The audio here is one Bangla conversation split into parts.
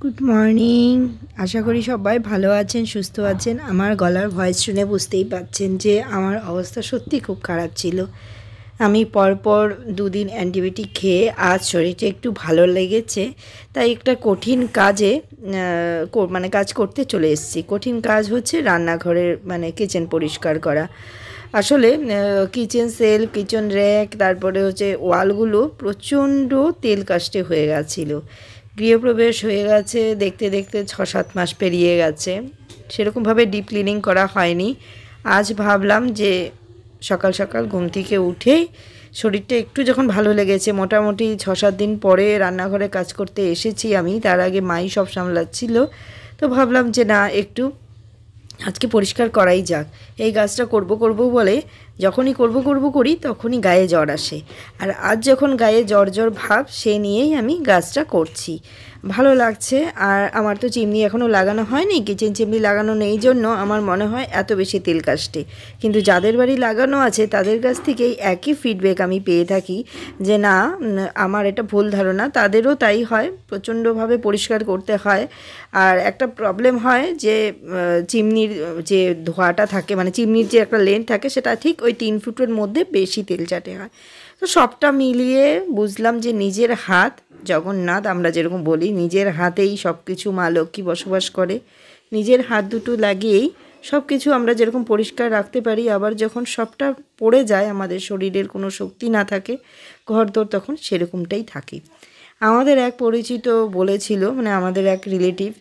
Good morning. আশা করি সবাই ভালো আছেন, সুস্থ আছেন। আমার গলার ভয়েস শুনে বুঝতেই পারছেন যে আমার অবস্থা সত্যি খুব খারাপ ছিল। আমি পরপর দুদিন অ্যান্টিবায়োটিক খেয়ে আজ শরীরটা একটু ভালো লেগেছে, তাই একটা কঠিন কাজে কাজ করতে চলে এসেছি। কঠিন কাজ হচ্ছে রান্নাঘরের কিচেন পরিষ্কার করা। আসলে কিচেন সেলফ, কিচেন র্যাক, তারপরে হচ্ছে ওয়ালগুলো প্রচণ্ড তেল কাস্টে হয়ে গেছিলো। গৃহপ্রবেশ হয়ে গেছে, দেখতে দেখতে 6-7 মাস পেরিয়ে গেছে, সেরকমভাবে ডিপ ক্লিনিং করা হয়নি। আজ ভাবলাম যে সকাল সকাল ঘুম থেকে উঠেই শরীরটা একটু যখন ভালো লেগেছে, মোটামুটি 6-7 দিন পরে রান্নাঘরে কাজ করতে এসেছি আমি, তার আগে মাই সব সামলাচ্ছিল। তো ভাবলাম যে না, একটু আজকে পরিষ্কার করাই যাক। এই কাজটা করব বলে যখনই করি তখনই গায়ে জ্বর আসে। আর আজ যখন গায়ে জ্বর ভাব, সে নিয়েই আমি কাজটা করছি। ভালো লাগছে। আর আমার তো চিমনি এখনও লাগানো হয়নি, কিচেন চিমনি লাগানো নেই জন্য আমার মনে হয় এত বেশি তেল কাস্টে। কিন্তু যাদের বাড়ি লাগানো আছে তাদের কাছ থেকেই একই ফিডব্যাক আমি পেয়ে থাকি যে না, আমার এটা ভুল ধারণা, তাদেরও তাই হয়, প্রচণ্ডভাবে পরিষ্কার করতে হয়। আর একটা প্রবলেম হয় যে চিমনির যে ধোঁয়াটা থাকে, চিমনির যে একটা লেন্থ থাকে, সেটা ঠিক ওই 3 ফুটের মধ্যে বেশি তেল চাটে হয়। তো সবটা মিলিয়ে বুঝলাম যে নিজের হাত জগন্নাথ, আমরা যেরকম বলি নিজের হাতেই সব কিছু মা লক্ষ্মী বসবাস করে। নিজের হাত দুটো লাগিয়েই সব কিছু আমরা যেরকম পরিষ্কার রাখতে পারি, আবার যখন সবটা পড়ে যায়, আমাদের শরীরের কোনো শক্তি না থাকে, ঘরদোর তখন সেরকমটাই থাকে। আমাদের এক পরিচিত বলেছিল, আমাদের এক রিলেটিভ,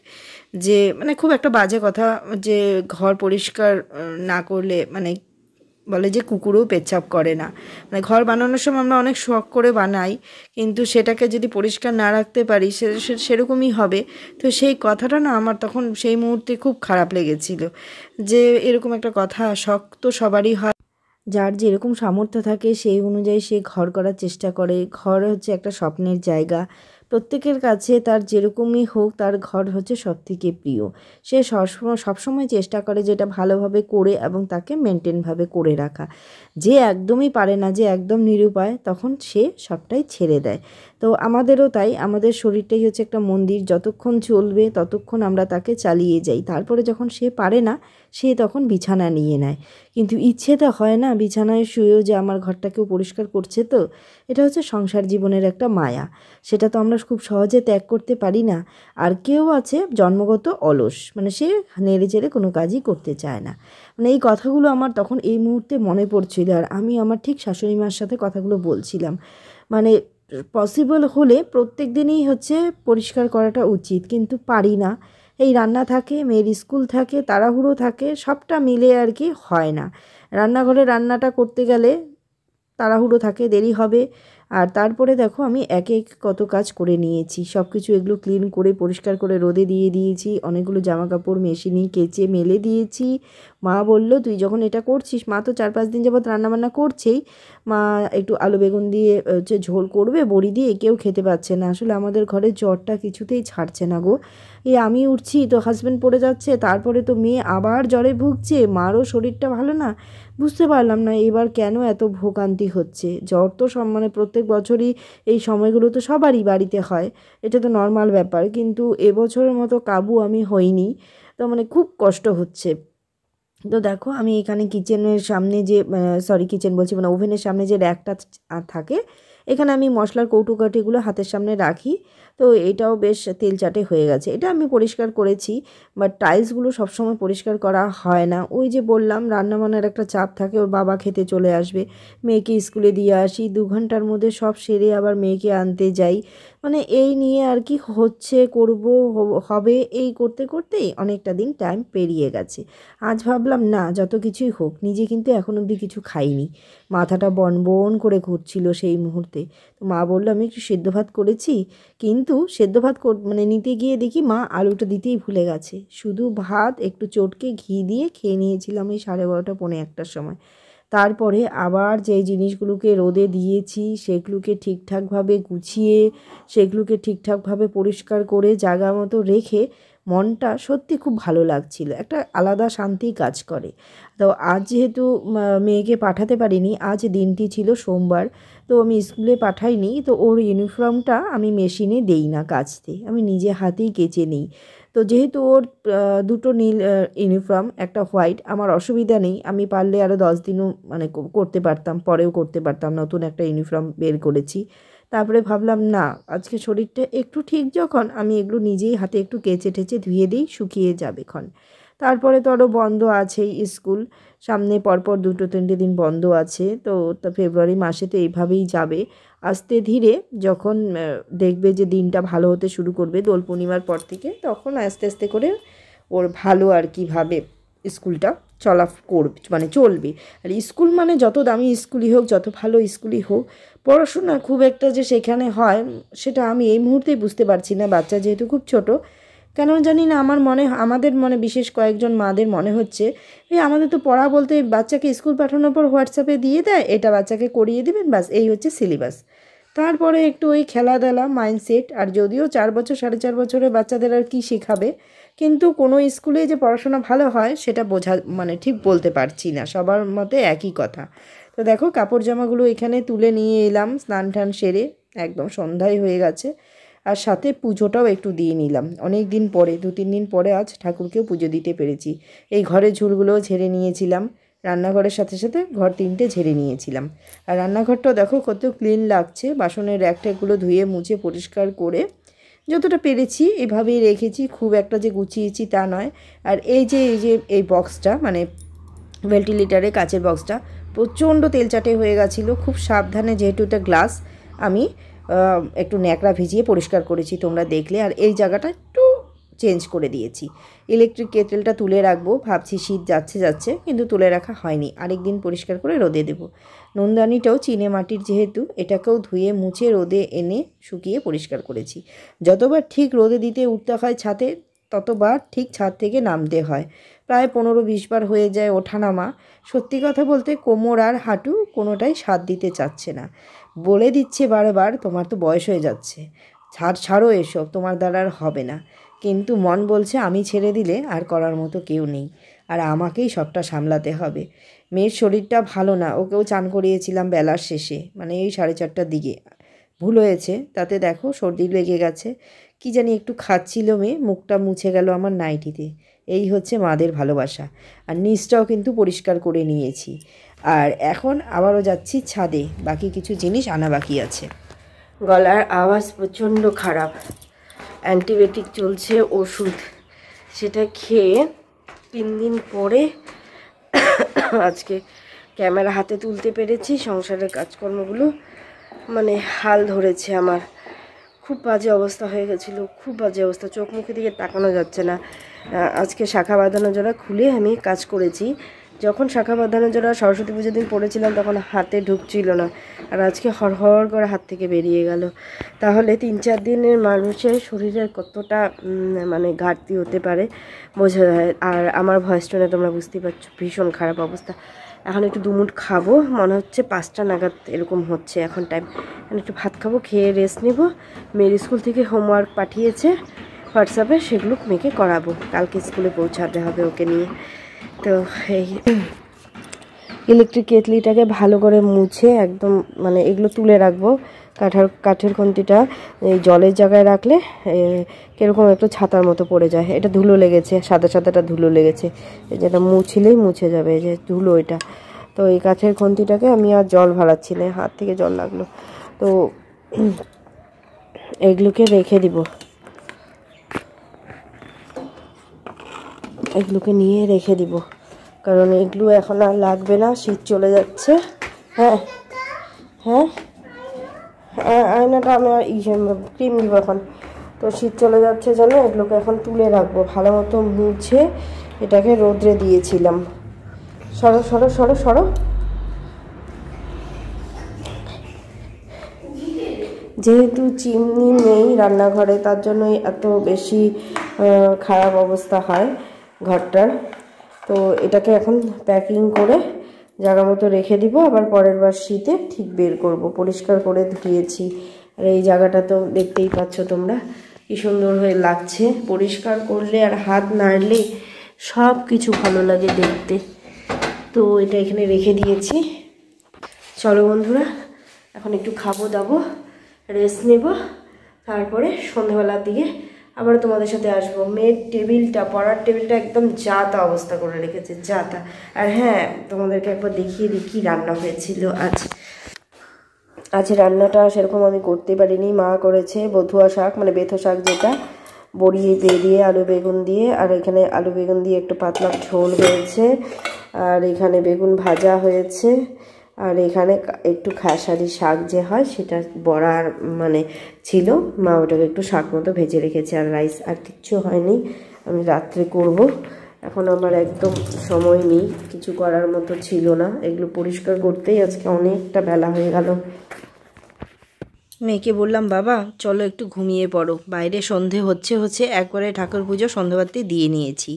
যে খুব একটা বাজে কথা, যে ঘর পরিষ্কার না করলে বলে যে কুকুরও পেচ্ছাপ করে না। ঘর বানানোর সময় আমরা অনেক শখ করে বানাই, কিন্তু সেটাকে যদি পরিষ্কার না রাখতে পারি সেরকমই হবে। তো সেই কথাটা না আমার তখন সেই মুহূর্তে খুব খারাপ লেগেছিল, যে এরকম একটা কথা, শখ তো সবারই হয়, যার যেরকম সামর্থ্য থাকে সেই অনুযায়ী সে ঘর করার চেষ্টা করে। ঘর হচ্ছে একটা স্বপ্নের জায়গা, প্রত্যেকের কাছে তার যেরকমই হোক তার ঘর হচ্ছে সবথেকে প্রিয়। সে সবসময় চেষ্টা করে যেটা ভালোভাবে করে এবং তাকে মেনটেনভাবে করে রাখা। যে একদমই পারে না, যে একদম নিরুপায়, তখন সে সবটাই ছেড়ে দেয়। তো আমাদেরও তাই, আমাদের শরীরটাই হচ্ছে একটা মন্দির, যতক্ষণ চলবে ততক্ষণ আমরা তাকে চালিয়ে যাই। তারপরে যখন সে পারে না, সে তখন বিছানা নিয়ে নেয়। কিন্তু ইচ্ছে তো হয় না বিছানায় শুয়েও যে আমার ঘরটাকেও পরিষ্কার করছে। তো এটা হচ্ছে সংসার জীবনের একটা মায়া, সেটা তো আমরা খুব সহজে ত্যাগ করতে পারি না। আর কেউ আছে জন্মগত অলস, সে নেড়ে চেড়ে কোনো কাজই করতে চায় না। এই কথাগুলো আমার তখন এই মুহূর্তে মনে পড়ছিল, আর আমি আমার ঠিক শাশুড়ি মার সাথে কথাগুলো বলছিলাম। পসিবল হলে প্রত্যেক দিনই হচ্ছে পরিষ্কার করাটা উচিত, কিন্তু পারি না। এই রান্না থাকে, মেয়ের স্কুল থাকে, তাড়াহুড়ো থাকে, সবটা মিলে আর কি হয় না। রান্নাঘরে রান্নাটা করতে গেলে তাড়াহুড়ো থাকে, দেরি হবে। আর তারপরে দেখো আমি একে এক কত কাজ করে নিয়েছি, সব কিছু এগুলো ক্লিন করে পরিষ্কার করে রোদে দিয়ে দিয়েছি। অনেকগুলো জামা কাপড় মেশিনে কেচে মেলে দিয়েছি। মা বলল তুই যখন এটা করছিস, মা তো 4-5 দিন যাবৎ রান্নাবান্না করছেই, মা একটু আলু বেগুন দিয়ে হচ্ছে ঝোল করবে বড়ি দিয়ে, কেউ খেতে পাচ্ছে না। আসলে আমাদের ঘরে জ্বরটা কিছুতেই ছাড়ছে না গো। আমি উঠছি তো হাজব্যান্ড পড়ে যাচ্ছে, তারপরে তো মেয়ে আবার জ্বরে ভুগছে, মারও শরীরটা ভালো না। বুঝতে পারলাম না এবার কেন এত ভোগান্তি হচ্ছে। জ্বর তো সব প্রত্যেক বছরই এই সময়গুলো তো সবারই বাড়িতে হয়, এটা তো নর্মাল ব্যাপার, কিন্তু এবছরের মতো কাবু আমি হইনি। তো খুব কষ্ট হচ্ছে। তো দেখো আমি এখানে কিচেনের সামনে যে কিচেন বলছি, ওভেনের সামনে যে র্যাকটা থাকে, এখানে আমি মশলার কৌটোকাঠিগুলো হাতের সামনে রাখি। তো এটাও বেশ তেলচাটে হয়ে গেছে, এটা আমি পরিষ্কার করেছি। বাট টাইলসগুলো সবসময় পরিষ্কার করা হয় না। ওই যে বললাম রান্নাবান্নার একটা চাপ থাকে, ওর বাবা খেতে চলে আসবে, মেয়েকে স্কুলে দিয়ে আসি, 2 ঘন্টার মধ্যে সব সেরে আবার মেয়েকে আনতে যাই। এই নিয়ে আর কি হচ্ছে, করব হবে, এই করতে করতেই অনেকটা দিন টাইম পেরিয়ে গেছে। আজ ভাবলাম না, যত কিছুই হোক, নিজে কিন্তু এখন অবধি কিছু খাইনি, মাথাটা বন বন করে ঘুরছিল সেই মুহূর্তে। তো মা বললো আমি একটু সেদ্ধ ভাত করেছি, কিন্তু সেদ্ধ ভাত নিতে গিয়ে দেখি মা আলুটা দিতেই ভুলে গেছে। শুধু ভাত একটু চটকে ঘি দিয়ে খেয়ে নিয়েছিলাম এই 12:30 পৌনে 1টার সময়। তারপরে আবার যেই জিনিসগুলোকে রোদে দিয়েছি সেগুলোকে ঠিকঠাকভাবে গুছিয়ে, সেগুলোকে ঠিকঠাকভাবে পরিষ্কার করে জায়গা মতো রেখে মনটা সত্যি খুব ভালো লাগছিল, একটা আলাদা শান্তি কাজ করে। তো আজ যেহেতু মেয়েকে পাঠাতে পারিনি, আজ দিনটি ছিল সোমবার, তো আমি স্কুলে পাঠাইনি। তো ওর ইউনিফর্মটা আমি মেশিনে দেই না কাচতে, আমি নিজে হাতেই কেচে নিই। তো যেহেতু ওর দুটো নীল ইউনিফর্ম, একটা হোয়াইট, আমার অসুবিধা নেই, আমি পারলে আরও 10 দিনও মানে করতে পারতাম, পরেও করতে পারতাম, নতুন একটা ইউনিফর্ম বের করেছি। তারপরে ভাবলাম না, আজকে শরীরটা একটু ঠিক যখন, আমি এগুলো নিজেই হাতে একটু কেচে টেচে ধুয়ে দিই, শুকিয়ে যাবে ক্ষণ। তারপরে তো আরও বন্ধ আছেই স্কুল, সামনে পরপর 2-3 দিন বন্ধ আছে। তো ফেব্রুয়ারি মাসে তো এইভাবেই যাবে। আস্তে ধীরে যখন দেখবে যে দিনটা ভালো হতে শুরু করবে দোল পূর্ণিমার পর থেকে, তখন আস্তে আস্তে করে ওর ভালো আর কীভাবে স্কুলটা করবে, মানে চলবে। আর স্কুল মানে যত দামি স্কুলই হোক, যত ভালো স্কুলই হোক, পড়াশোনা খুব একটা যে সেখানে হয় সেটা আমি এই মুহূর্তেই বুঝতে পারছি না, বাচ্চা যেহেতু খুব ছোট। কেন জানি না, আমাদের মনে, বিশেষ কয়েকজন মাদের মনে হচ্ছে আমাদের তো পড়া বলতে বাচ্চাকে স্কুল পাঠানোর পর হোয়াটসঅ্যাপে দিয়ে দেয়, এটা বাচ্চাকে করিয়ে দেবেন, বাস এই হচ্ছে সিলেবাস। তারপরে একটু ওই খেলাধুলা মাইন্ডসেট। আর যদিও 4 বছর 4.5 বছরের বাচ্চাদের আর কি শেখাবে, কিন্তু কোনো স্কুলে যে পড়াশোনা ভালো হয় সেটা মানে ঠিক বলতে পারছি না, সবার মতে একই কথা। তো দেখো কাপড় জামাগুলো এখানে তুলে নিয়ে এলাম, স্নান টান সেরে, একদম সন্ধ্যায় হয়ে গেছে। আর সাথে পুজোটাও একটু দিয়ে নিলাম, অনেক দিন পরে, 2-3 দিন পরে আজ ঠাকুরকেও পুজো দিতে পেরেছি। এই ঘরের ঝুলগুলোও ঝেড়ে নিয়েছিলাম, রান্নাঘরের সাথে সাথে ঘর 3টে ঝেড়ে নিয়েছিলাম। আর রান্নাঘরটাও দেখো কত ক্লিন লাগছে, বাসনের র্যাকট্যাকগুলো ধুয়ে মুছে পরিষ্কার করে যতটা পেরেছি এভাবেই রেখেছি, খুব একটা যে গুছিয়েছি তা নয়। আর এই বক্সটা, মানে ভেন্টিলেটারে কাচের বক্সটা প্রচণ্ড তেলচাটে হয়ে গেছিলো, খুব সাবধানে, যেহেতু এটা গ্লাস, আমি একটু ন্যাকড়া ভিজিয়ে পরিষ্কার করেছি, তোমরা দেখলে। আর এই জায়গাটা একটু চেঞ্জ করে দিয়েছি। ইলেকট্রিক কেটেলটা তুলে রাখবো ভাবছি, শীত যাচ্ছে, কিন্তু তুলে রাখা হয়নি, আরেকদিন পরিষ্কার করে রোদে দেবো। নুনদানিটাও চিনে মাটির যেহেতু, এটাকেও ধুয়ে মুছে রোদে এনে শুকিয়ে পরিষ্কার করেছি। যতবার ঠিক রোদে দিতে উঠতে হয় ছাদে, ততবার ঠিক ছাদ থেকে নামতে হয়। প্রায় 15-20 বার হয়ে যায় ওঠানামা। সত্যি কথা বলতে কোমর আর হাঁটু কোনোটাই সাথ দিতে চাচ্ছে না, বলে দিচ্ছে বারবার তোমার তো বয়স হয়ে যাচ্ছে, ছাড়ো এসব, তোমার দ্বারা আর হবে না। কিন্তু মন বলছে আমি ছেড়ে দিলে আর করার মতো কেউ নেই, আর আমাকেই সবটা সামলাতে হবে। মেয়ের শরীরটা ভালো না, ওকেও চান করিয়েছিলাম বেলার শেষে, মানে এই 4:30টার দিকে, ভুল হয়েছে, তাতে দেখো সর্দি লেগে গেছে। কি জানি একটু খাচ্ছিল মেয়ে, মুখটা মুছে গেল আমার নাইটিতে। এই হচ্ছে মাদের ভালোবাসা। আর নিচটাও কিন্তু পরিষ্কার করে নিয়েছি। আর এখন আবারও যাচ্ছি ছাদে, বাকি কিছু জিনিস আনা বাকি আছে। গলার আওয়াজ প্রচণ্ড খারাপ, অ্যান্টিবায়োটিক চলছে, ওষুধ, সেটা খেয়ে 3 দিন পরে আজকে ক্যামেরা হাতে তুলতে পেরেছি। সংসারের কাজকর্মগুলো মানে হাল ধরেছে আমার, খুব বাজে অবস্থা হয়ে গেছিলো, খুব বাজে অবস্থা, চোখ মুখের দিকে তাকানো যাচ্ছে না। আজকে শাখা বাঁধানো জোড়া খুলে আমি কাজ করেছি। যখন শাখা বাঁধানো জোড়া সরস্বতী পুজোর দিন পড়েছিলাম তখন হাতে ঢুকছিল না, আর আজকে হড়হড় করে হাত থেকে বেরিয়ে গেল। তাহলে 3-4 দিনের মানুষের শরীরের কতটা মানে ঘাটতি হতে পারে বোঝা যায়। আর আমার ভয়েস টোনে তোমরা বুঝতেই পারছো, ভীষণ খারাপ অবস্থা। এখন একটু দুমুট খাবো, মনে হচ্ছে 5টা নাগাদ এরকম হচ্ছে এখন টাইম। একটু ভাত খাবো, খেয়ে রেস্ট নেব। মেয়ের স্কুল থেকে হোমওয়ার্ক পাঠিয়েছে হোয়াটসঅ্যাপে, সেগুলো মেয়েকে করাবো, কালকে স্কুলে পৌঁছাতে হবে ওকে নিয়ে। তো এই ইলেকট্রিক কেটলিটাকে ভালো করে মুছে একদম, মানে এগুলো তুলে রাখবো। কাঠের খুন্তিটা এই জলের জায়গায় রাখলে কীরকম একটু ছাতার মতো পড়ে যায়, এটা ধুলো লেগেছে, সাদাটা ধুলো লেগেছে, এই যেটা মুছলেই মুছে যাবে, এই যে ধুলো এটা। তো এই কাঠের খুন্তিটাকে আমি আর জল ভাড়াচ্ছি না, হাত থেকে জল লাগলো, তো এগুলোকে রেখে দিব, এগুলোকে নিয়ে রেখে দিব, কারণ এগুলো এখন আর লাগবে না, শীত চলে যাচ্ছে। হ্যাঁ হ্যাঁ, আয়নাটা আমি আর ক্রিম দিব এখন, তো শীত চলে যাচ্ছে জানো, এগুলোকে এখন তুলে রাখবো ভালো মতো মুছে। এটাকে রোদ্রে দিয়েছিলাম, সরো সরো সরো সরো। যেহেতু চিমনি নেই রান্নাঘরে, তার জন্যই এত বেশি খারাপ অবস্থা হয় ঘরটার। তো এটাকে এখন প্যাকিং করে জায়গা মতো রেখে দিব, আবার পরের বার শীতে ঠিক বের করব। পরিষ্কার করে ধুয়েছি। আর এই জায়গাটা তো দেখতেই পাচ্ছ তোমরা, কি সুন্দর হয়ে লাগছে। পরিষ্কার করলে আর হাত নাড়লে সব কিছু ভালো লাগে দেখতে। তো এটা এখানে রেখে দিয়েছি। চলো বন্ধুরা, এখন একটু খাবো দাবো, রেস্ট নেব, তারপরে সন্ধ্যাবেলার দিকে আবার তোমাদের সাথে আসবো। মেয়ের টেবিলটা, পড়ার টেবিলটা একদম যা তা অবস্থা করে রেখেছে, যা তা। আর হ্যাঁ, তোমাদেরকে একবার দেখিয়ে দিই কী রান্না হয়েছিল আজ রান্নাটা সেরকম আমি করতে পারিনি, মা করেছে বথুয়া শাক, মানে বেথো শাক যেটা, বড়ি দিয়ে আলু বেগুন দিয়ে, আর এখানে আলু বেগুন দিয়ে একটু পাতলা ঝোল হয়েছে, আর এখানে বেগুন ভাজা হয়েছে, আর এখানে একটু খেসারি শাক যে হয় সেটা বড়ার মানে ছিল, মা ওটাকে একটু শাক মতো ভেজে রেখেছে। আর রাইস, আর কিচ্ছু হয়নি, আমি রাত্রে করব। এখন আমার একদম সময় নেই, কিছু করার মতো ছিল না, এগুলো পরিষ্কার করতেই আজকে অনেকটা বেলা হয়ে গেল। মেয়েকে বললাম বাবা চলো একটু ঘুমিয়ে পড়ো, বাইরে সন্ধে হচ্ছে একবারে ঠাকুর পুজো সন্ধ্যাবাতি দিয়ে নিয়েছি।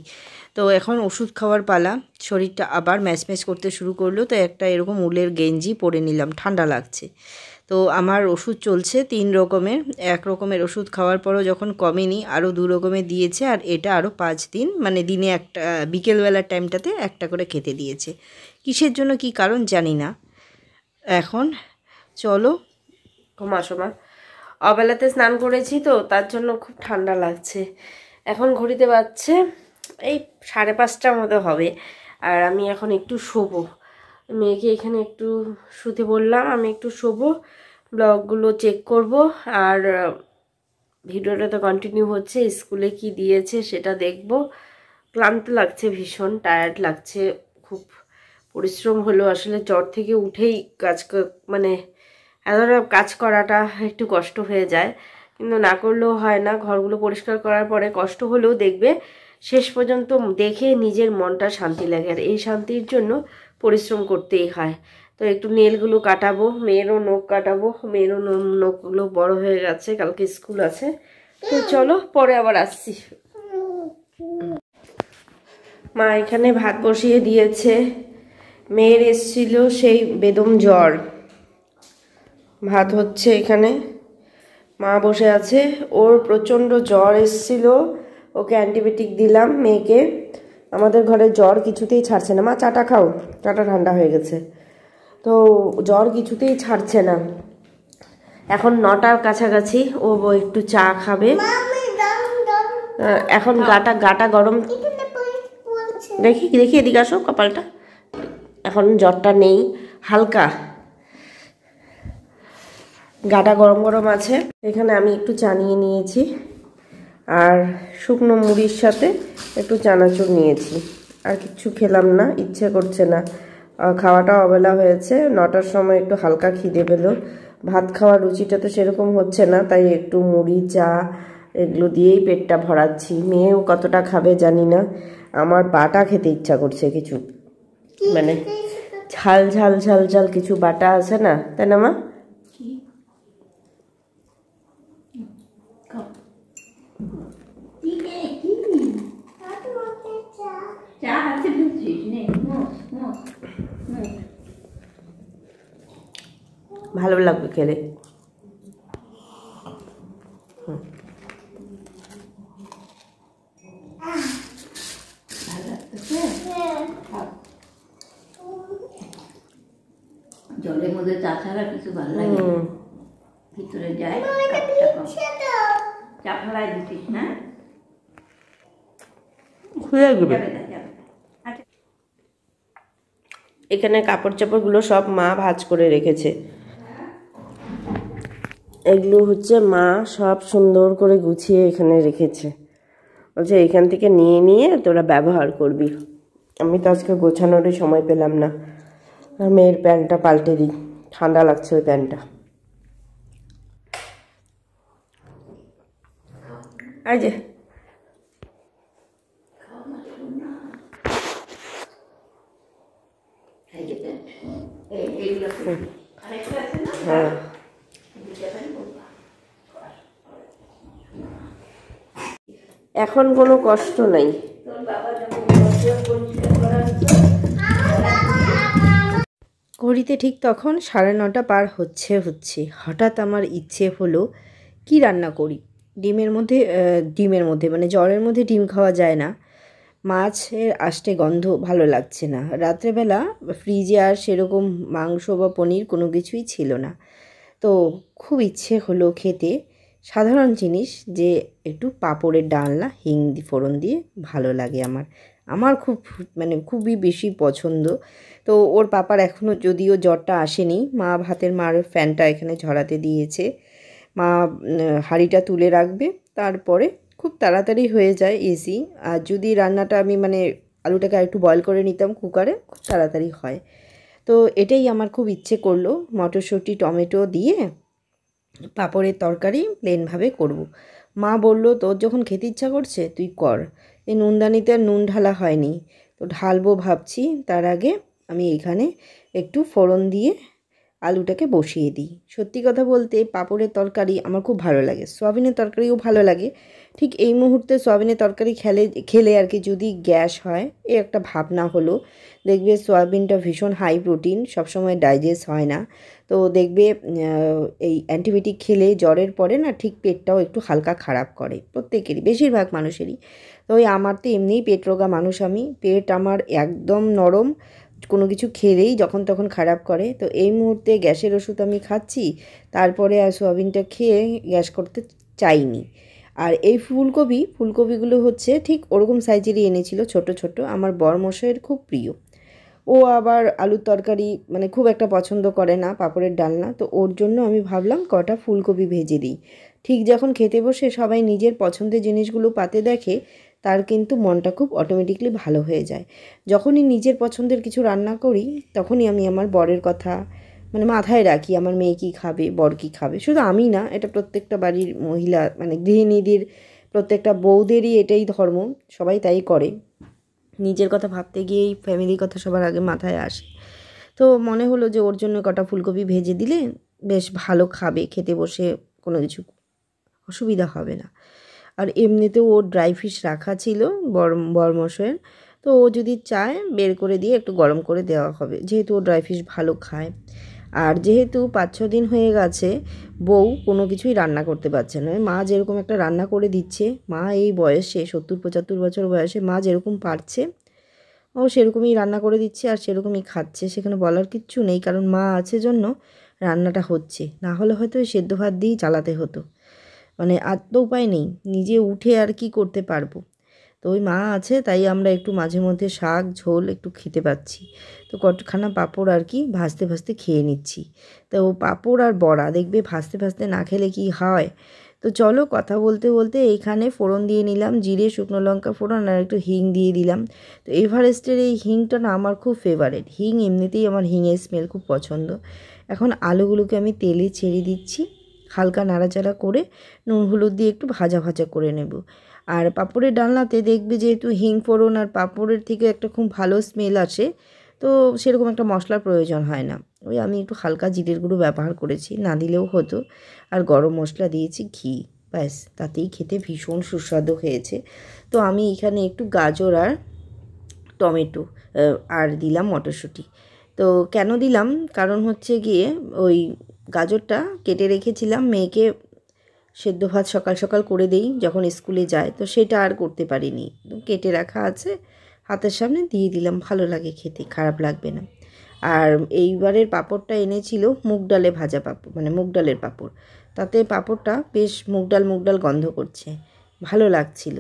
তো এখন ওষুধ খাওয়ার পালা, শরীরটা আবার ম্যাচম্যাচ করতে শুরু করলো, তো একটা এরকম উলের গেঞ্জি পরে নিলাম, ঠান্ডা লাগছে। তো আমার ওষুধ চলছে 3 রকমের, 1 রকমের ওষুধ খাওয়ার পরও যখন কমেনি আরও 2 রকমের দিয়েছে, আর এটা আরও 5 দিন, মানে দিনে একটা, বিকেলবেলার টাইমটাতে একটা করে খেতে দিয়েছে। কিসের জন্য কী কারণ জানি না। এখন চলো মা অবেলাতে স্নান করেছি তো তার জন্য খুব ঠান্ডা লাগছে। এখন ঘড়িতে বাজছে এই 5:30টার মতো হবে, আর আমি এখন একটু শোবো। মেয়েকে এখানে একটু শুতে বললাম, আমি একটু শোবো, ব্লগগুলো চেক করব, আর ভিডিওটা তো কন্টিনিউ হচ্ছে, স্কুলে কি দিয়েছে সেটা দেখব। ক্লান্ত লাগছে, ভীষণ টায়ার্ড লাগছে, খুব পরিশ্রম হলো আসলে। জ্বর থেকে উঠেই মানে এতটা কাজ করাটা একটু কষ্ট হয়ে যায়, কিন্তু না করলেও হয় না। ঘরগুলো পরিষ্কার করার পরে কষ্ট হলেও দেখবে শেষ পর্যন্ত দেখে নিজের মনটা শান্তি লাগে, আর এই শান্তির জন্য পরিশ্রম করতেই হয়। তো একটু নেলগুলো কাটাবো, মেয়েরও নখ কাটাবো, মেয়েরও নখগুলো বড় হয়ে গেছে, কালকে স্কুল আছে। তো চলো পরে আবার আসছি। মা এখানে ভাত বসিয়ে দিয়েছে, মেয়ের এসছিল সেই বেদম জ্বর, ভাত হচ্ছে এখানে, মা বসে আছে, ওর প্রচণ্ড জ্বর এসছিল, ওকে অ্যান্টিবায়োটিক দিলাম মেয়েকে। আমাদের ঘরে জ্বর কিছুতেই ছাড়ছে না। মা চাটা খাও, চাটা ঠান্ডা হয়ে গেছে। তো জ্বর কিছুতেই ছাড়ছে না। এখন 9টার কাছাকাছি ও একটু চা খাবে। এখন গাটা গরম, দেখি এদিকে আসো, কপালটা এখন জ্বরটা নেই, হালকা গাটা গরম আছে। এখানে আমি একটু চা নিয়ে নিয়েছি, আর শুকনো মুড়ির সাথে একটু চানাচুর নিয়েছি, আর কিচ্ছু খেলাম না, ইচ্ছে করছে না। খাওয়াটা অবেলা হয়েছে, 9টার সময় একটু হালকা খিদে পেলো, ভাত খাওয়ার রুচিটা তো সেরকম হচ্ছে না, তাই একটু মুড়ি চা এগুলো দিয়েই পেটটা ভরাচ্ছি। মেয়েও কতটা খাবে জানি না, আমার বাটা খেতে ইচ্ছা করছে কিছু, মানে ঝাল ঝাল ঝাল ঝাল কিছু বাটা আছে না, তাই না মা? ভালো লাগবে খেলে। জলের মধ্যে চা ছাড়া কিছু ভালো লাগে, ভিতরে যায় চা ফেলাই দিচ্ছিস না, এখানে কাপড় চাপড়গুলো সব মা ভাঁজ করে রেখেছে, এগুলো হচ্ছে মা সব সুন্দর করে গুছিয়ে এখানে রেখেছে, বলছে এখান থেকে নিয়ে নিয়ে তোরা ব্যবহার করবি। আমি তো আজকে গোছানোরই সময় পেলাম না। আর মেয়ের প্যান্টটা পাল্টে দিই, ঠান্ডা লাগছে ওই প্যান্টটা। এই যে হ্যাঁ, এখন কোনো কষ্ট নাই। ঘড়িতে ঠিক তখন 9:30 পার হচ্ছে। হঠাৎ আমার ইচ্ছে হলো কি রান্না করি। ডিমের মধ্যে মানে জ্বরের মধ্যে ডিম খাওয়া যায় না, মাছের আষ্টে গন্ধ ভালো লাগছে না। রাত্রেবেলা ফ্রিজে আর সেরকম মাংস বা পনির কোনো কিছুই ছিল না, তো খুব ইচ্ছে হলো খেতে। সাধারণ জিনিস যে একটু পাঁপড়ের ডালনা ফোড়ন দিয়ে ভালো লাগে আমার খুব মানে খুবই বেশি পছন্দ। তো ওর পাপার এখনও যদিও জ্বরটা আসেনি, মা মার ফ্যানটা এখানে ঝরাতে দিয়েছে। মা হাঁড়িটা তুলে রাখবে, তারপরে খুব তাড়াতাড়ি হয়ে যায় ইজি। আর যদি রান্নাটা আমি মানে আলুটাকে একটু বয়েল করে নিতাম কুকারে, খুব তাড়াতাড়ি হয়। তো এটাই আমার খুব ইচ্ছে করলো, মটরশুঁটি টমেটো দিয়ে পাঁপড়ের তরকারি প্লেনভাবে করব। মা বলল, তোর যখন খেতে ইচ্ছা করছে তুই কর, এই নুনদানিতে আর নুন ঢালা হয়নি, তো ঢালবো ভাবছি। তার আগে আমি এখানে একটু ফোড়ন দিয়ে আলুটাকে বসিয়ে দিই। সত্যি কথা বলতে পাঁপড়ের তরকারি আমার খুব ভালো লাগে, সয়াবিনের তরকারিও ভালো লাগে। ঠিক এই মুহূর্তে সয়াবিনের তরকারি খেলে আর কি যদি গ্যাস হয়, এই একটা ভাবনা হলো। দেখবে সয়াবিনটা ভীষণ হাই প্রোটিন, সবসময় ডাইজেস্ট হয় না। তো দেখবে এই অ্যান্টিবায়োটিক খেলে জ্বরের পরে না ঠিক পেটটাও একটু হালকা খারাপ করে প্রত্যেকেরই, বেশিরভাগ মানুষেরই। তো আমার তো এমনিই পেট রোগা মানুষ, পেট আমার একদম নরম, কোনো কিছু খেলেই যখন তখন খারাপ করে। তো এই মুহূর্তে গ্যাসের ওষুধ আমি খাচ্ছি, তারপরে আর সোয়াবিনটা খেয়ে গ্যাস করতে চাইনি। আর এই ফুলকপিগুলো হচ্ছে ঠিক ওরকম সাইজেরই এনেছিল, ছোট ছোট। আমার বরমশাইয়ের খুব প্রিয়, ও আবার আলুর তরকারি মানে খুব একটা পছন্দ করে না, পাঁপড়ের ডালনা। তো ওর জন্য আমি ভাবলাম কটা ফুলকপি ভেজে দিই। ঠিক যখন খেতে বসে সবাই নিজের পছন্দের জিনিসগুলো পাতে দেখে, তার কিন্তু মনটা খুব অটোমেটিকলি ভালো হয়ে যায়। যখনই নিজের পছন্দের কিছু রান্না করি, তখনই আমি আমার বরের কথা মানে মাথায় রাখি, আমার মেয়ে কী খাবে, বর কী খাবে। শুধু আমি না, এটা প্রত্যেকটা বাড়ির মহিলা মানে গৃহিণীদের, প্রত্যেকটা বউদেরই এটাই ধর্ম, সবাই তাই করে। নিজের কথা ভাবতে গিয়েই ফ্যামিলির কথা সবার আগে মাথায় আসে। তো মনে হলো যে ওর জন্য কটা ফুলকপি ভেজে দিলে বেশ ভালো খাবে, খেতে বসে কোনো কিছু অসুবিধা হবে না। আর এমনিতেও ওর ড্রাই ফিশ রাখা ছিল বরমশাইয়ের, তো ও যদি চায় বের করে দিয়ে একটু গরম করে দেওয়া হবে, যেহেতু ও ড্রাই ফিশ ভালো খায়। আর যেহেতু 5-6 দিন হয়ে গেছে বউ কোনো কিছুই রান্না করতে পারছে না, মা যেরকম একটা রান্না করে দিচ্ছে, মা এই বয়সে 70-75 বছর বয়সে মা যেরকম পারছে ও সেরকমই রান্না করে দিচ্ছে আর সেরকমই খাচ্ছে, সেখানে বলার কিচ্ছু নেই। কারণ মা আছে জন্য রান্নাটা হচ্ছে, না হলে হয়তো ওই সেদ্ধ ভাত দিয়েই চালাতে হতো, মানে আর তো উপায় নেই, নিজে উঠে আর কি করতে পারবো। তো ওই মা আছে তাই আমরা একটু মাঝে মধ্যে শাক ঝোল একটু খেতে পাচ্ছি। তো কতখানা পাঁপড় আর কি ভাজতে ভাজতে খেয়ে নিচ্ছি। তো পাঁপড় আর বড়া দেখবে ভাজতে ভাজতে না খেলে কি হয়। তো চলো কথা বলতে বলতে এইখানে ফোড়ন দিয়ে নিলাম, জিরে শুকনো লঙ্কা ফোড়ন আর একটু হিং দিয়ে দিলাম। তো এভারেস্টের এই হিংটা না আমার খুব ফেভারিট, হিং এমনিতেই আমার হিংয়ের স্মেল খুব পছন্দ। এখন আলুগুলোকে আমি তেলে ছেড়ে দিচ্ছি, হালকা নাড়াচাড়া করে নুন হলুদ দিয়ে একটু ভাজা ভাজা করে নেব। আর পাঁপড়ের ডালনাতে দেখবে যেহেতু হিং ফোড়ন আর পাঁপড়ের থেকে একটা খুব ভালো স্মেল আসে, তো সেরকম একটা মশলার প্রয়োজন হয় না। ওই আমি একটু হালকা জিরের গুঁড়ো ব্যবহার করেছি, না দিলেও হতো। আর গরম মশলা দিয়েছি, ঘি, ব্যাস তাতেই খেতে ভীষণ সুস্বাদু হয়েছে। তো আমি এখানে একটু গাজর আর টমেটো আর দিলাম মটরশুঁটি। তো কেন দিলাম, কারণ হচ্ছে গিয়ে ওই গাজরটা কেটে রেখেছিলাম, মেয়েকে সেদ্ধ ভাত সকাল সকাল করে দেই যখন স্কুলে যায়, তো সেটা আর করতে পারিনি, তো কেটে রাখা আছে হাতের সামনে দিয়ে দিলাম, ভালো লাগে খেতে, খারাপ লাগবে না। আর এইবারের পাঁপড়টা এনেছিল মুগ ডালে ভাজা পাঁপড়, মানে মুগ ডালের পাঁপড়, তাতে পাঁপড়টা বেশ মুগ ডাল গন্ধ করছে, ভালো লাগছিল।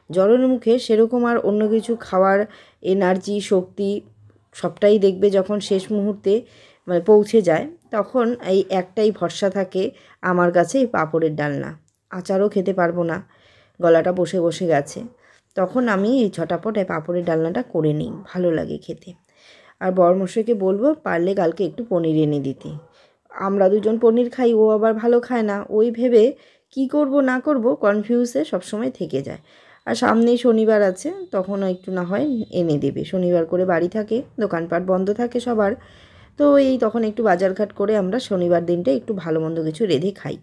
জ্বরের মুখে সেরকম আর অন্য কিছু খাওয়ার এনার্জি শক্তি সবটাই দেখবে যখন শেষ মুহূর্তে মানে পৌঁছে যায়, তখন এই একটাই ভরসা থাকে আমার কাছে, এই পাঁপড়ের ডালনা। আচারও খেতে পারবো না, গলাটা বসে বসে গেছে, তখন আমি এই ঝটাপট এই পাঁপড়ের ডালনাটা করে নিই, ভালো লাগে খেতে। আর বরমশাইকে বলবো পারলে কালকে একটু পনির এনে দিতে, আমরা দুজন পনির খাই, ও আবার ভালো খায় না, ওই ভেবে কি করব না করব কনফিউজে সবসময় থেকে যায়। আর সামনেই শনিবার আছে, তখনও একটু না হয় এনে দেবে, শনিবার করে বাড়ি থাকে, দোকানপাট বন্ধ থাকে সবার। তো এই তখন একটু বাজারঘাট করে আমরা শনিবার দিনটা একটু ভালো মন্দ কিছু রেঁধে খাই।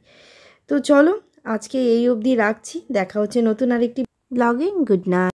তো চলো আজকে এই অবধি রাখছি, দেখা হচ্ছে নতুন আরেকটি ব্লগে। Good night.